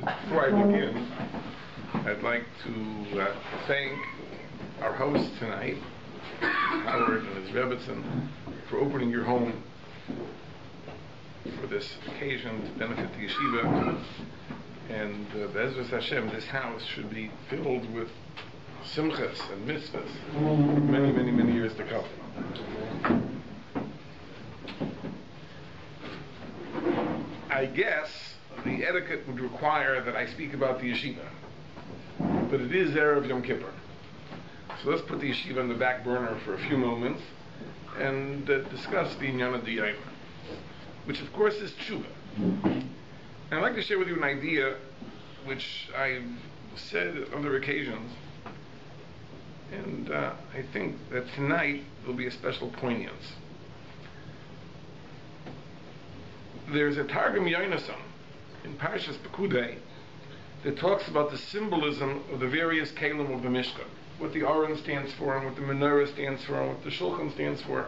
Before I begin, I'd like to thank our host tonight, Howard and his Rebbitzin, for opening your home for this occasion to benefit the Yeshiva. And Be'ezras Hashem, this house should be filled with simchas and mitzvahs many, many, many years to come. I guess the etiquette would require that I speak about the Yeshiva, but it is Erev Yom Kippur. So let's put the Yeshiva on the back burner for a few moments and discuss the Inyan D'Yayma, which of course is Teshuva. And I'd like to share with you an idea which I've said at other occasions, and I think that tonight will be a special poignance. There's a Targum Yonasan in Parshas Pekudei that talks about the symbolism of the various kelim of the Mishkan, what the Aron stands for, and what the Menorah stands for, and what the Shulchan stands for.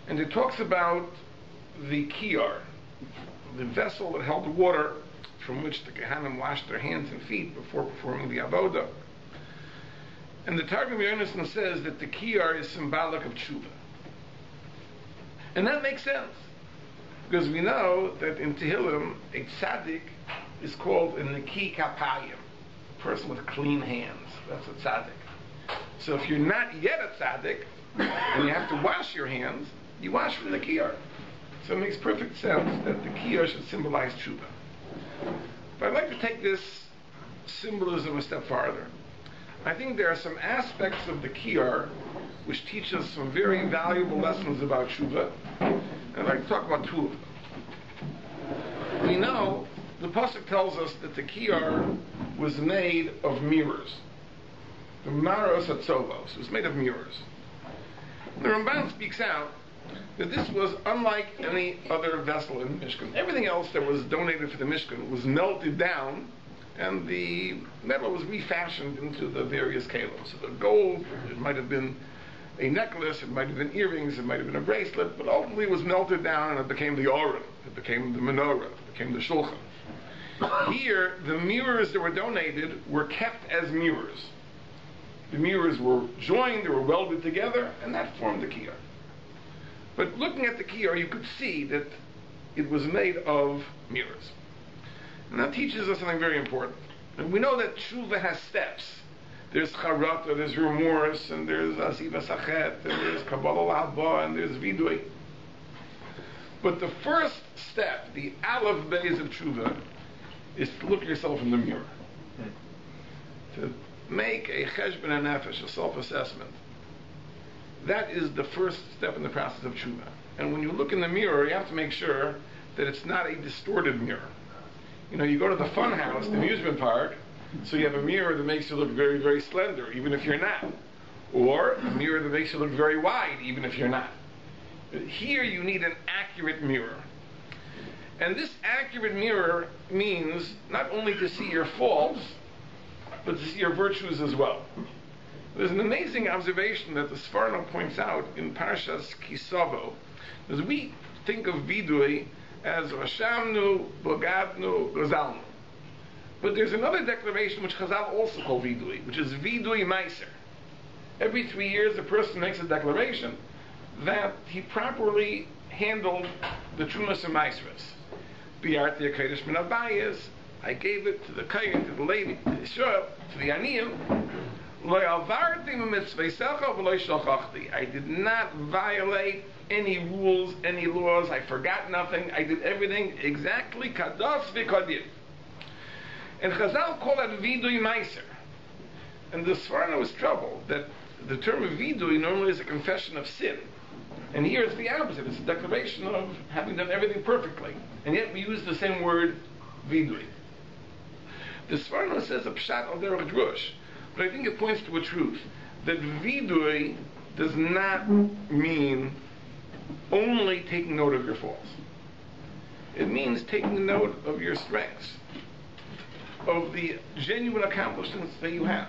And it talks about the Kiyor, the vessel that held the water from which the Kehanim washed their hands and feet before performing the Avodah. And the Targum Yonasan says that the Kiyor is symbolic of Teshuva. And that makes sense, because we know that in Tehillim, a tzaddik is called a neki kapayim, a person with clean hands. That's a tzaddik. So if you're not yet a tzaddik, and you have to wash your hands, you wash from the Kiyor. So it makes perfect sense that the Kiyor should symbolize Teshuva. But I'd like to take this symbolism a step farther. I think there are some aspects of the Kiyor which teach us some very valuable lessons about Teshuva. I'd like to talk about two of them. We know, the Pasuk tells us that the Kiyor was made of mirrors. The Maros Hatzovos was made of mirrors. The Ramban speaks out that this was unlike any other vessel in the Mishkan. Everything else that was donated for the Mishkan was melted down, and the metal was refashioned into the various kelim. So the gold, it might have been a necklace, it might have been earrings, it might have been a bracelet, but ultimately it was melted down and it became the Aron, it became the Menorah, it became the Shulchan. Here, the mirrors that were donated were kept as mirrors. The mirrors were joined, they were welded together, and that formed the Kiyor. But looking at the Kiyor, you could see that it was made of mirrors. And that teaches us something very important. And we know that Teshuva has steps. There's charata, there's remorse, and there's asiva sachet, and there's kabbalah haba, and there's vidui. But the first step, the aleph beis of Teshuva, is to look yourself in the mirror. To make a cheshbon nefesh, a self-assessment. That is the first step in the process of Teshuva. And when you look in the mirror, you have to make sure that it's not a distorted mirror. You know, you go to the fun house, the amusement park, so you have a mirror that makes you look very, very slender, even if you're not. Or a mirror that makes you look very wide, even if you're not. Here you need an accurate mirror. And this accurate mirror means not only to see your faults, but to see your virtues as well. There's an amazing observation that the Sforno points out in Parshas Kisavo. As we think of vidui as Rashamnu, Bogadnu, Gazalnu. But there's another declaration which Chazal also call vidui, which is vidui meiser. Every 3 years a person makes a declaration that he properly handled the Trumas and Meisras. Bi'arti HaKadosh min Abayis, I gave it to the Kayin, to the Levi, to the Yisrael, to the Aniyim. I did not violate any rules, any laws. I forgot nothing. I did everything exactly kados v'kadir. And Chazal call that vidui meiser. And the Sforno was troubled that the term of vidui normally is a confession of sin. And here it's the opposite. It's a declaration of having done everything perfectly. And yet we use the same word, vidui. The Sforno says a pshat al derech drush. But I think it points to a truth, that vidui does not mean only taking note of your faults. It means taking note of your strengths, of the genuine accomplishments that you have.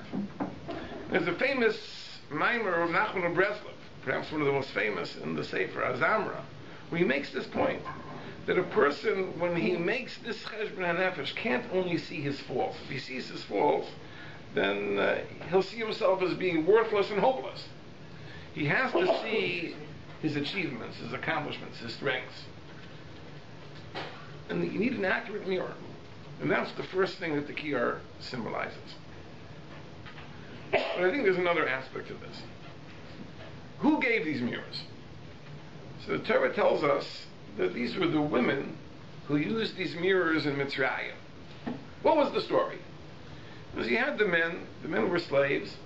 There's a famous mimer of Nachman of Breslov, perhaps one of the most famous in the Sefer Azamra, where he makes this point, that a person, when he makes this cheshbon hanefesh, can't only see his faults. If he sees his faults, then he'll see himself as being worthless and hopeless. He has to see his achievements, his accomplishments, his strengths. And you need an accurate mirror. And that's the first thing that the Kiyor symbolizes. But I think there's another aspect to this. Who gave these mirrors? So the Torah tells us that these were the women who used these mirrors in Mitzrayim. What was the story? Because you had the men were slaves,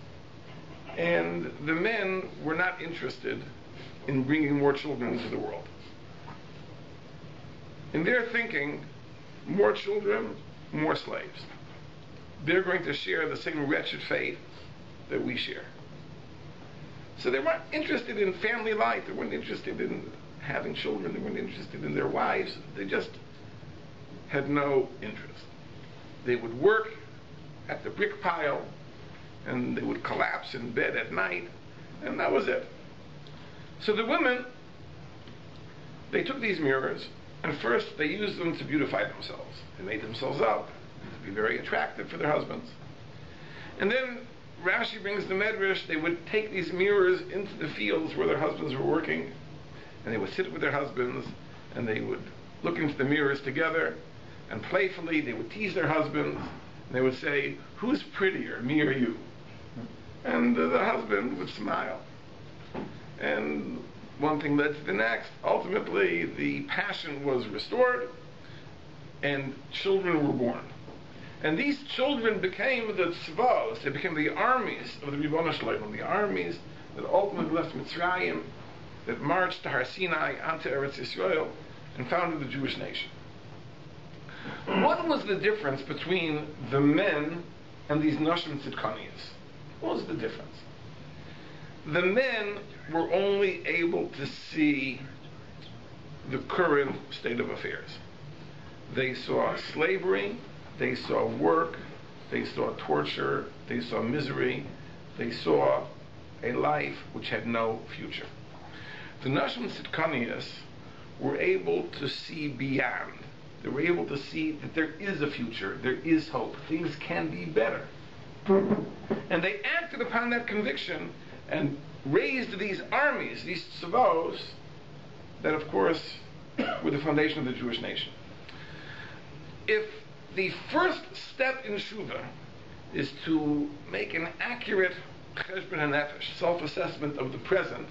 and the men were not interested in bringing more children into the world. In their thinking, more children, more slaves. They're going to share the same wretched fate that we share. So they weren't interested in family life. They weren't interested in having children. They weren't interested in their wives. They just had no interest. They would work at the brick pile, and they would collapse in bed at night, and that was it. So the women, they took these mirrors, and first they used them to beautify themselves. They made themselves up to be very attractive for their husbands. And then Rashi brings the Medrash, they would take these mirrors into the fields where their husbands were working, and they would sit with their husbands, and they would look into the mirrors together, and playfully they would tease their husbands, and they would say, "Who's prettier, me or you?" And the husband would smile. And one thing led to the next. Ultimately, the passion was restored, and children were born. And these children became the tzvos, they became the armies of the Ribono Shel Olam, the armies that ultimately left Mitzrayim, that marched to Har Sinai onto Eretz Yisrael, and founded the Jewish nation. What was the difference between the men and these Nashim Tzidkaniyos? What was the difference? The men were only able to see the current state of affairs. They saw slavery, they saw work, they saw torture, they saw misery, they saw a life which had no future. The Nashim Tzidkaniyos were able to see beyond. They were able to see that there is a future, there is hope, things can be better. And they acted upon that conviction and raised these armies, these tzavos, that of course were the foundation of the Jewish nation. If the first step in Teshuva is to make an accurate cheshbon hanefesh, self-assessment of the present,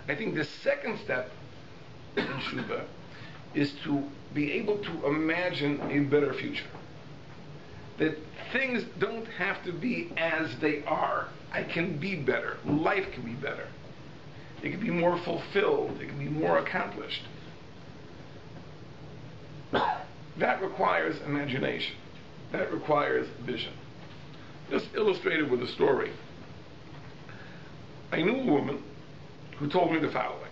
I think the second step in Teshuva is to be able to imagine a better future. That things don't have to be as they are. I can be better. Life can be better. It can be more fulfilled. It can be more accomplished. That requires imagination. That requires vision. Just illustrated with a story. I knew a woman who told me the following.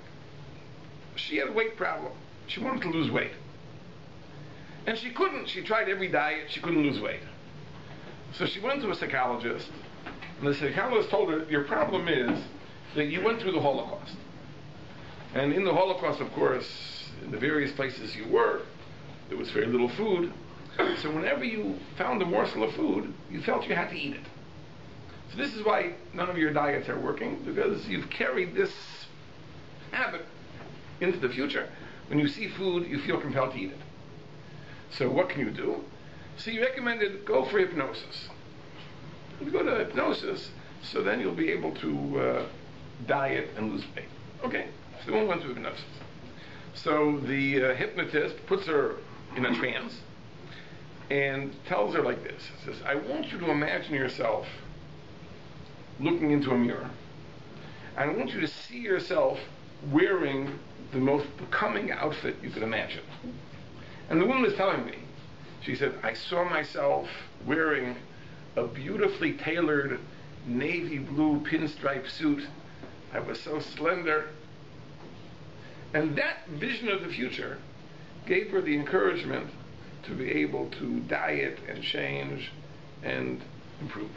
She had a weight problem. She wanted to lose weight. And she couldn't. She tried every diet. She couldn't lose weight. So she went to a psychologist, and the psychologist told her, your problem is that you went through the Holocaust. And in the Holocaust, of course, in the various places you were, there was very little food. So whenever you found a morsel of food, you felt you had to eat it. So this is why none of your diets are working, because you've carried this habit into the future. When you see food, you feel compelled to eat it. So what can you do? So you recommended go for hypnosis. You go to hypnosis, so then you'll be able to diet and lose weight. Okay, so the woman went to hypnosis. So the hypnotist puts her in a trance and tells her like this. He says, I want you to imagine yourself looking into a mirror. I want you to see yourself wearing the most becoming outfit you could imagine. And the woman is telling me, she said, I saw myself wearing a beautifully tailored navy blue pinstripe suit. I was so slender. And that vision of the future gave her the encouragement to be able to diet and change and improve.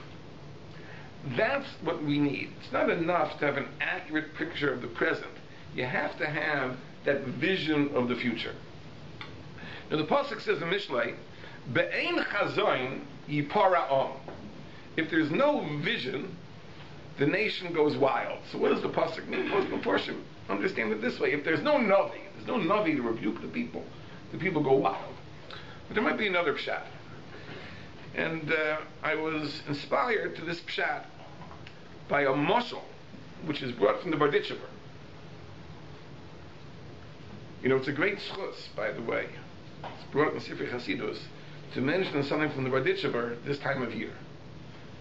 That's what we need. It's not enough to have an accurate picture of the present. You have to have that vision of the future. Now the pasuk says in Mishlei, "Be'ein chazoin yipara om." If there's no vision, the nation goes wild. So what does the pasuk mean? Most Mepharshim understand it this way: if there's no navi to rebuke the people go wild. But there might be another pshat, and I was inspired to this pshat by a mashal, which is brought from the Barditchever. You know, it's a great schus, by the way. It's brought in Sifrei Chasidus to mention something from the Barditchever this time of year.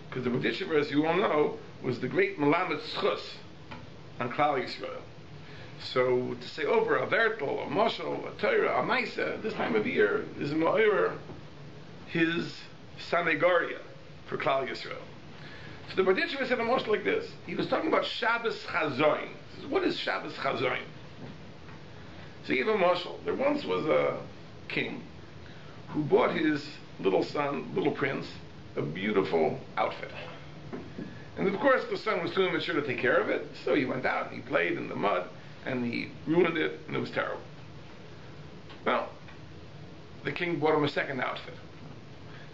Because the Barditchever, as you all know, was the great Melamed schus on Klal Yisrael. So to say over a Vertel, a Moshel, a Torah, a Maisa, this time of year is Ma'ir his Sanegaria for Klal Yisrael. So the Barditchever said a Moshel like this. He was talking about Shabbos Chazoin. He says, what is Shabbos Chazoin? So he gave a Moshel. There once was a king who bought his little son, little prince, a beautiful outfit. And of course the son was too immature to take care of it, so he went out and he played in the mud and he ruined it, and it was terrible. Well, the king bought him a second outfit.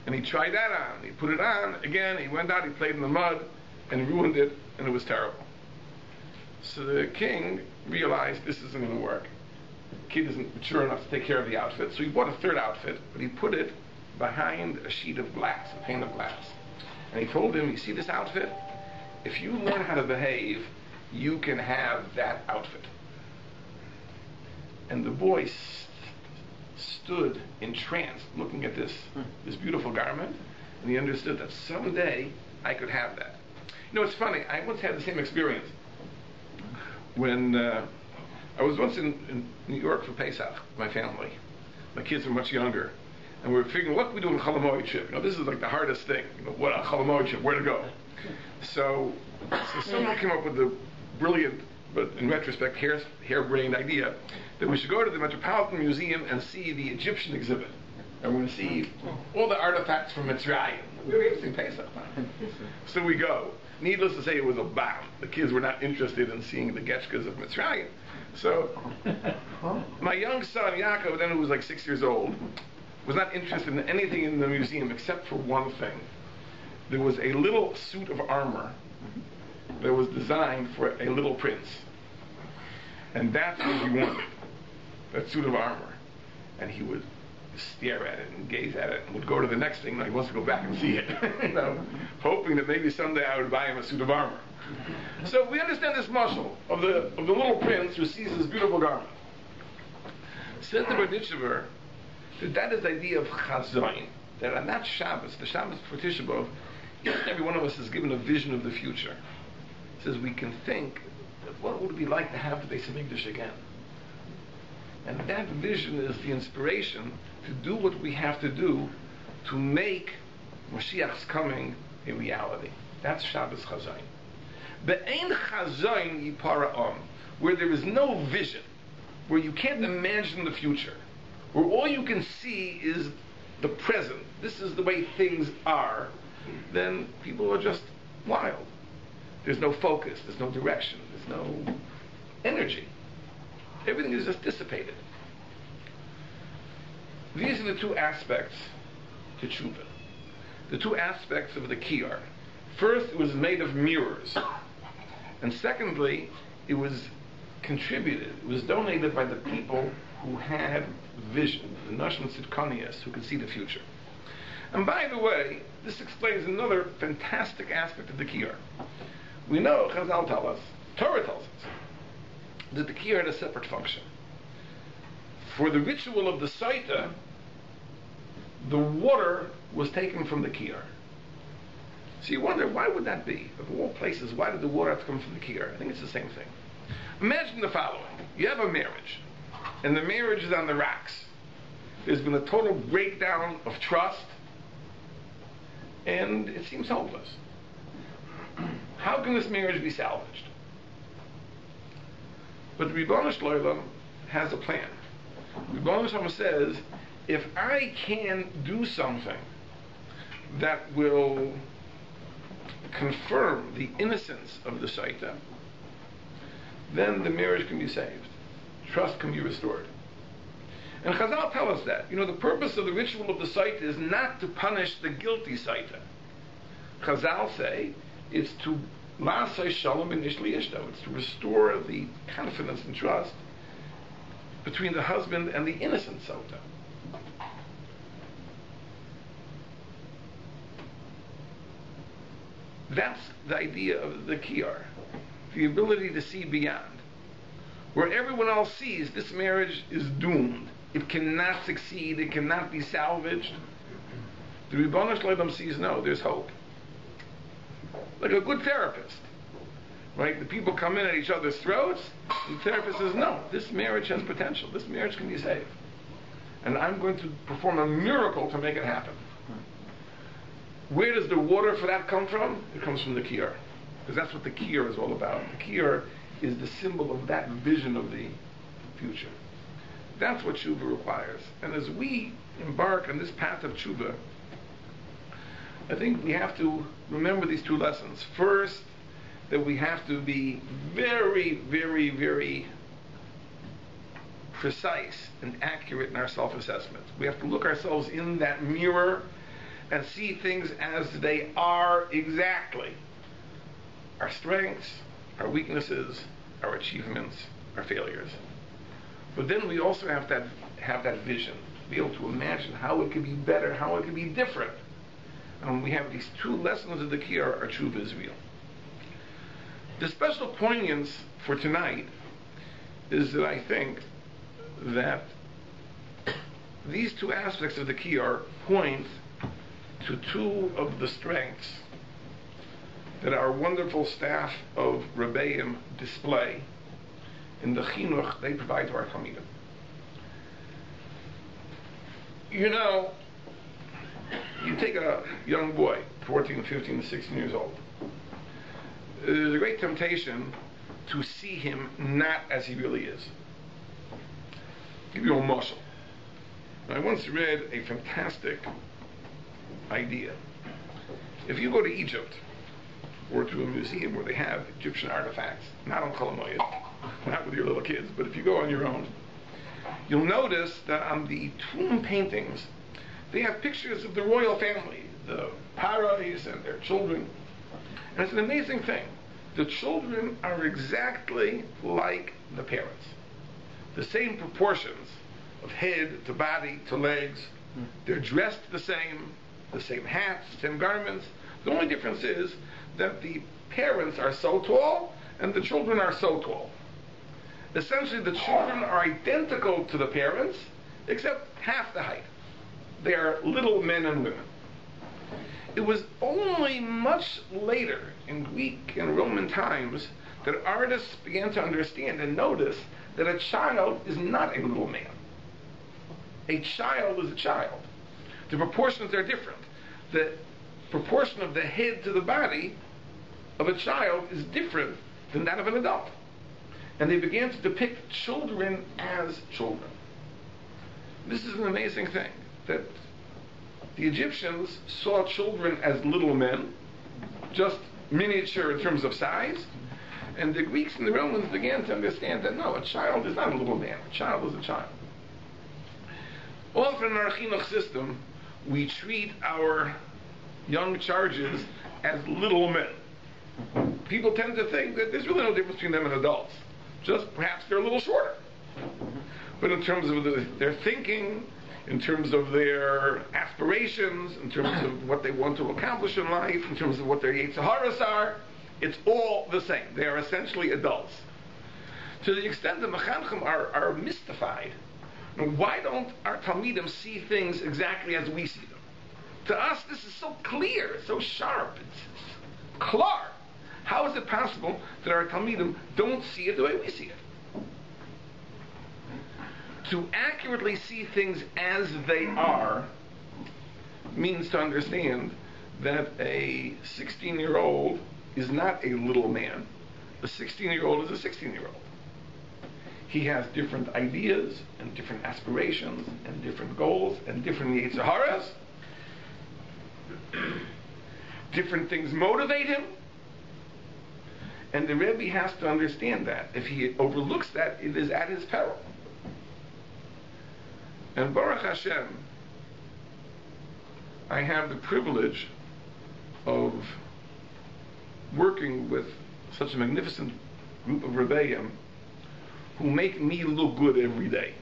And he tried that on, he put it on, again, he went out, he played in the mud, and ruined it, and it was terrible. So the king realized this isn't going to work. The kid isn't mature enough to take care of the outfit, so he bought a third outfit, but he put it behind a sheet of glass, a pane of glass. And he told him, you see this outfit? If you learn how to behave, you can have that outfit. And the boy stood entranced, looking at this beautiful garment, and he understood that someday I could have that. You know, it's funny, I once had the same experience. When I was once in New York for Pesach with my family. My kids were much younger. And we were figuring, what can we do on a Cholamoid trip? You know, this is like the hardest thing. You know, what a Cholamoid trip, where to go? So someone came up with the brilliant, but in retrospect, harebrained idea that we should go to the Metropolitan Museum and see the Egyptian exhibit. And we're going to see all the artifacts from Mitzrayim. We were interested in Pesach. So we go. Needless to say, it was a bomb. The kids were not interested in seeing the Getchkas of Mitzrayim. So my young son, Yaakov, then who was like 6 years old, was not interested in anything in the museum except for one thing. There was a little suit of armor that was designed for a little prince. And that's what he wanted, that suit of armor. And he would stare at it and gaze at it and would go to the next thing. Now he wants to go back and see it, you know, hoping that maybe someday I would buy him a suit of armor. So we understand this muscle of the little prince who sees this beautiful garment. Said the Barditchever that is the idea of chazoin, that on that Shabbos, the Shabbos for Tisha B'Av, each and every one of us is given a vision of the future. It says we can think of what would it be like to have the Beis Hamikdash again. And that vision is the inspiration to do what we have to do to make Mashiach's coming a reality. That's Shabbos chazoin. Be'ein chazoin yipara om, where there is no vision, where you can't imagine the future, where all you can see is the present, this is the way things are, then people are just wild. There's no focus, there's no direction, there's no energy. Everything is just dissipated. These are the two aspects to Teshuva. The two aspects of the Kiyor. First, it was made of mirrors. And secondly, it was contributed, it was donated by the people who had vision, the Nashim Tzidkanias, who could see the future. And by the way, this explains another fantastic aspect of the Kiyor. We know, Chazal tell us, Torah tells us, that the Kiyor had a separate function. For the ritual of the Saita, the water was taken from the Kiyor. So you wonder, why would that be? Of all places, why did the water have to come from the Kiyor? I think it's the same thing. Imagine the following. You have a marriage, and the marriage is on the rocks. There's been a total breakdown of trust, and it seems hopeless. How can this marriage be salvaged? But the Ribono Shel Olam has a plan. The Ribono Shel Olam says, if I can do something that will confirm the innocence of the Saita, then the marriage can be saved. Trust can be restored. And Chazal tell us that. The purpose of the ritual of the Saita is not to punish the guilty Saita. Chazal say it's to Ma'aseh Shalom Inishli Ishto. It's to restore the confidence and trust between the husband and the innocent Sota. That's the idea of the Kiyor. The ability to see beyond. Where everyone else sees this marriage is doomed. It cannot succeed. It cannot be salvaged. The Ribono Shel Olam sees, no, there's hope. Like a good therapist. Right? The people come in at each other's throats. And the therapist says, no, this marriage has potential. This marriage can be saved. And I'm going to perform a miracle to make it happen. Where does the water for that come from? It comes from the Kiyor. Because that's what the Kiyor is all about. The Kiyor is the symbol of that vision of the future. That's what Tshuva requires. And as we embark on this path of Tshuva, I think we have to remember these two lessons. First, that we have to be very, very, very precise and accurate in our self-assessment. We have to look ourselves in that mirror and see things as they are exactly. Our strengths, our weaknesses, our achievements, our failures. But then we also have to have that vision, be able to imagine how it could be better, how it could be different. And when we have these two lessons of the Kiyor, our Tshuva is real. The special poignance for tonight is that I think that these two aspects of the Kiyor point to two of the strengths that our wonderful staff of Rebbeim display in the chinuch they provide to our Talmidim. You take a young boy, 14, 15, 16 years old. There's a great temptation to see him not as he really is. I'll give you a mashal. I once read a fantastic idea. If you go to Egypt, or to a museum where they have Egyptian artifacts, not on Chol Hamoed, not with your little kids, but if you go on your own, you'll notice that on the tomb paintings, they have pictures of the royal family, the Parais and their children. And it's an amazing thing. The children are exactly like the parents. The same proportions of head to body to legs. They're dressed the same hats, same garments. The only difference is that the parents are so tall and the children are so tall. Essentially, the children are identical to the parents, except half the height. They are little men and women. It was only much later in Greek and Roman times that artists began to understand and notice that a child is not a little man. A child is a child. The proportions are different. The proportion of the head to the body of a child is different than that of an adult. And they began to depict children as children. This is an amazing thing, that the Egyptians saw children as little men, just miniature in terms of size, and the Greeks and the Romans began to understand that no, a child is not a little man, a child is a child. Often in our chinuch system, we treat our young charges as little men. People tend to think that there's really no difference between them and adults. Just perhaps they're a little shorter. But in terms of their thinking, in terms of their aspirations, in terms of what they want to accomplish in life, in terms of what their Yetzaharas are, it's all the same. They are essentially adults. To the extent that Mechanchim are mystified, why don't our Talmidim see things exactly as we see them? To us, this is so clear, so sharp, it's klar. How is it possible that our Talmidim don't see it the way we see it? To accurately see things as they are means to understand that a 16-year-old is not a little man. A 16-year-old is a 16-year-old. He has different ideas and different aspirations and different goals and different Yetzaharas. Different things motivate him. And the Rebbe has to understand that. If he overlooks that, it is at his peril. And Baruch Hashem, I have the privilege of working with such a magnificent group of Rebbeim who make me look good every day.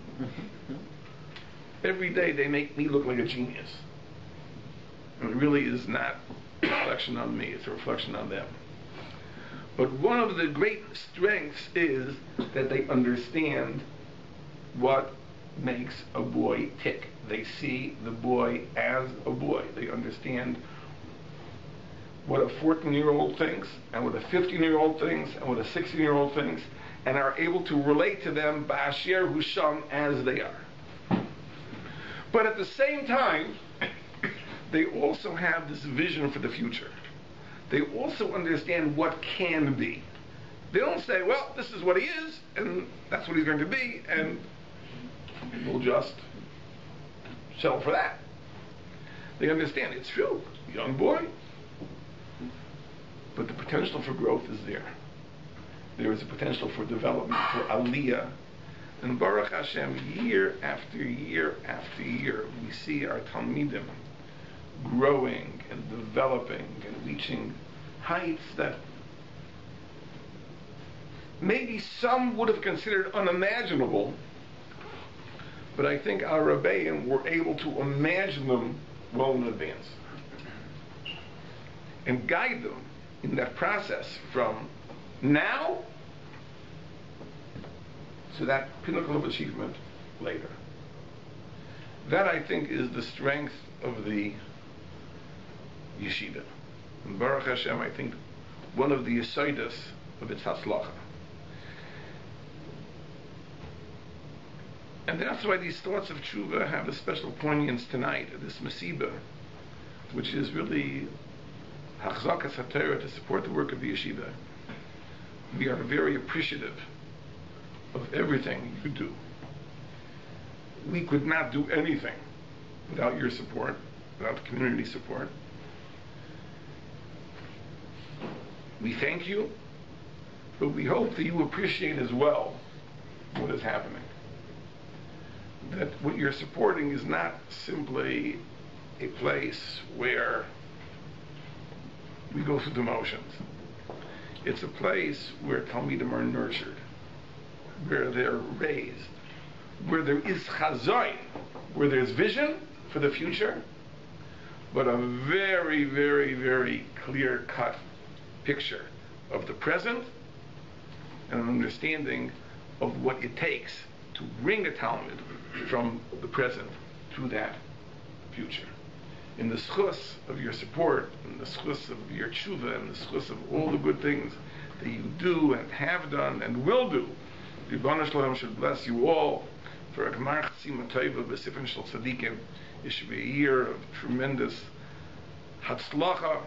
Every day they make me look like a genius. And it really is not a reflection on me, it's a reflection on them. But one of the great strengths is that they understand what makes a boy tick. They see the boy as a boy. They understand what a 14-year-old thinks, and what a 15-year-old thinks, and what a 16-year-old thinks, and are able to relate to them ba'asher husham as they are. But at the same time, they also have this vision for the future. They also understand what can be. They don't say, well, this is what he is, and that's what he's going to be, and we'll just settle for that. They understand it's true, young boy, but the potential for growth is there. There is a potential for development, for aliyah. And Baruch Hashem, year after year after year, we see our Talmidim growing and developing and reaching heights that maybe some would have considered unimaginable, but I think our Rebbeim were able to imagine them well in advance and guide them in that process from now to that pinnacle of achievement later. That, I think, is the strength of the Yeshiva. And Baruch Hashem, I think, one of the yesodus of its hatzlacha. And that's why these thoughts of Teshuva have a special poignance tonight, this Masiba, which is really Hachzakas HaTorah, to support the work of the Yeshiva. We are very appreciative of everything you do. We could not do anything without your support, without the community support. We thank you, but we hope that you appreciate as well what is happening. That what you're supporting is not simply a place where we go through the motions. It's a place where Talmidim are nurtured, where they're raised, where there is chazon, where there's vision for the future, but a very, very, very clear-cut picture of the present and an understanding of what it takes to bring a Talmud from the present to that future. In the schus of your support, in the schus of your tshuva, in the schus of all the good things that you do and have done and will do, the Rebbeinu Shalom should bless you all for a Gemar Chatzima Tova B'Sifrim Shel Tzadikim. It should be a year of tremendous Hatzlacha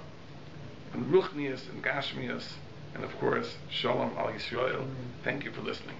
and Ruchnius and Gashmius, and of course, Shalom Al Yisrael. Thank you for listening.